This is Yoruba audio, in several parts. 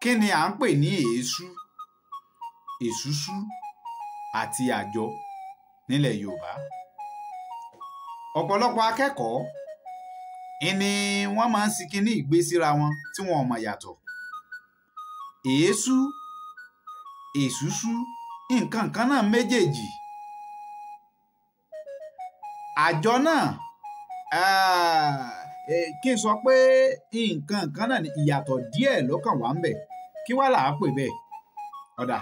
kí ni à ń pè ní èésú, èsúsú àti àjọ nílẹ̀ Yorùbá? Ọ̀pọ̀lọpọ̀ akẹ́kọ̀ọ́ ni wọ́n máa ń sikiní ìgbé síra wọn tí wọn ò mọ̀ yàtọ̀. Èésú, èsúsú, nǹkan kan náà méjèèjì. Àjọ náà kí n sọ pé nǹkan kan náà ni, ìyàtọ̀ díẹ̀ ló kàn wá ń bẹ̀. Kí wá là á pè bẹ́ẹ̀? Ọ̀dà,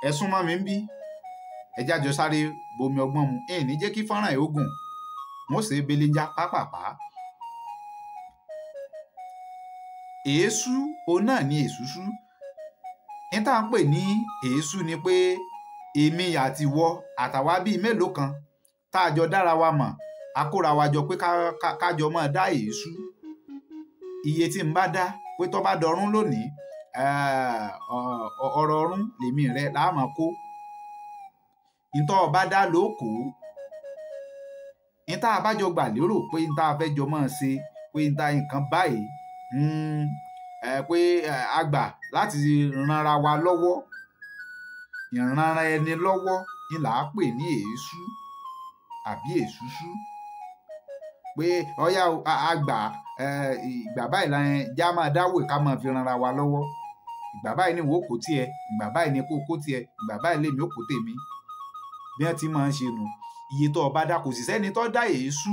ẹ súnmọ́ mi ń bí, ẹ jájọ sáré bomi ọgbọ́n mu. Ní jẹ́ kí fọ́nrán ẹ̀ ogun wọ́n ṣe belenja pápápá. Èésú òun náà ni èsúsú. Ní tá à ń pè ní èésú ni pé èmi àti ìwọ àtàwa bíi mélòó kan tá a jọ dára wa mọ̀, a kóra wa jọ pé kájọ máa dá èésú. Iye tí n bá dá pé tó bá dọ̀rún lónìí, ọ̀rọ̀ ọ̀run lèmi rẹ láàmú kó. Ntọ́ ọba dá ló kó. Ntá a bá jọ gbà lérò pé ntá a fẹ́ jọ máa ṣe, pé ntá nǹkan báyìí, pé a gbà láti ranra wa lọ́wọ́. Ìranra ẹni lọ́wọ́ ni là á pè ní èésú àbí èsúsú. Pé ọ̀yá a gbà ìgbà báyìí la já máa dáwò ká máa fi ranra wa lọ́wọ́. Ìgbà báyìí ni wò ó kó tiẹ̀, ìgbà báyìí ni kó kó tiẹ̀, ìgbà báyìí lèmi ó kó tèmi. Bí wọ́n ti máa ń ṣe nù. Iye tó ọba dá, kò sì sẹ́ni tó dá èésú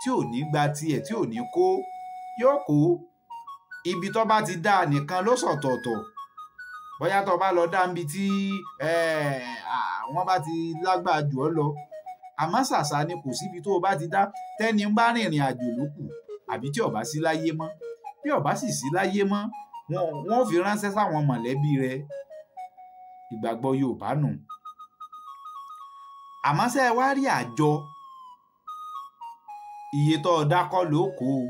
tí ò ní gba tiẹ̀, tí ò ní kó, yóò kó. Ibi tó bá ti dá nìkan ló sọ̀tọ̀ọ̀tọ̀. Bóyá tó bá lọ dá níbi tí wọ́n bá ti lágbára jù ọ́ lọ. Àmọ́ ṣàṣà ni kò síbi tó o bá ti dá tẹ́ni ń bá rìnrìn àjò lókù, àbí tí ó bá sí láyé mọ́. Bí ó bá sì sí láyé mọ́, wọ́n ò fi ránṣẹ́ sáwọn mọ̀lẹ́bí rẹ̀. Ìgbàgbọ́ Yorùbá nù. Àmọ́ ṣé ẹ wá rí àjọ, iye tó o dákọ́ ló kó o.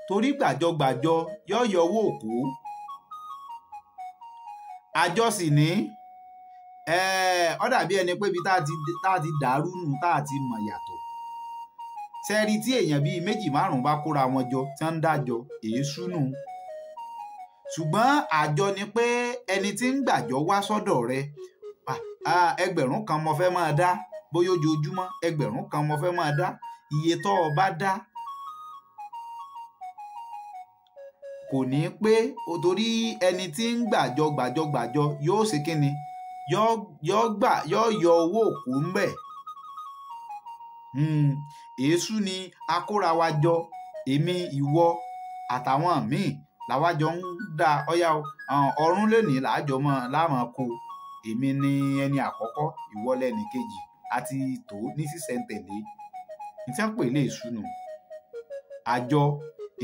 Torí gbàjọgbàjọ yóò yọ owó òkú. Àjọ sì ní ó dàbí ẹni pé ibi tá a ti dàrú nù, tá a ti mọ̀ yàtọ̀. Sẹ́ẹ̀rí tí èèyàn bíi méjì márùn-ún bá kóra wọn jọ tí wọ́n ń dájọ, èésú nù. Ṣùgbọ́n àjọ ni pé ẹni tí ń gbàjọ wá sọ́dọ̀ rẹ, ẹgbẹ̀rún kan mo fẹ́ máa dá, bóyá ojoojúmọ́ ẹgbẹ̀rún kan mo fẹ́ máa dá. Iye tó o bá dá kò ní pé, torí ẹni tí ń gbàjọ yóò ṣe kíni, yóò yọ owó òkú ń bẹ̀. Èésú ni akóra wa jọ, èmi ìwọ àtàwọn míì làwa jọ ń dá. Ọ̀yá ọ̀run lónìí láàmú kó. Èmi ni ẹni àkọ́kọ́, ìwọ lẹ́ni kejì, àti tó ní sísẹ̀ntẹ̀lé. Ní tí wọ́n pè lé èésú nù. Àjọ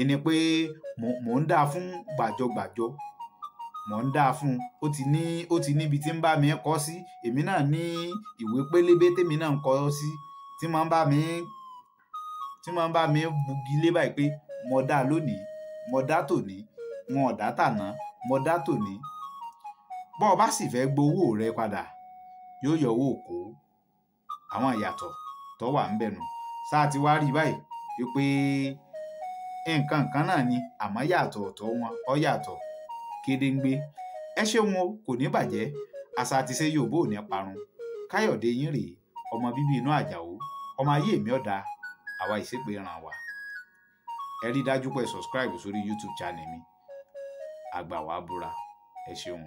ni pé mò ń dá fún gbàjọgbàjọ, mò ń dá fún, ó ti níbi tí ń bá mi kọ́ sí. Èmi náà ní ìwé pélébé tèmi náà ń kọ́ sí, tí máa ń bá mi bugi lé báyìí pé mo dá lónìí, mo dá tòní, wọn ò dá tàná, mo dá tòní. Bọ́ ọ bá sì fẹ́ gbowó rẹ padà, yóò yọ owó òkú. Àwọn ìyàtọ̀ tó wà ń bẹ̀nu. Sáà ti wá rí báyìí wípé nǹkan kan náà ni, àmọ́ yàtọ̀ ọ̀tọ̀ wọn, ó yàtọ̀ kédéǹgbé. Ẹ ṣeun o, kò ní bàjẹ́. Àṣà àti ìṣe Yorùbá ò ní parun. Káyọ̀dé yín rèé, ọmọ bíbí inú Àjàó, ọmọ ayé mi ọ̀dà, àwa ìṣépè ràn wá. Ẹ rí dájú pé subscribe sórí YouTube channel mi. Àgbà wá búra. Ẹ ṣeun.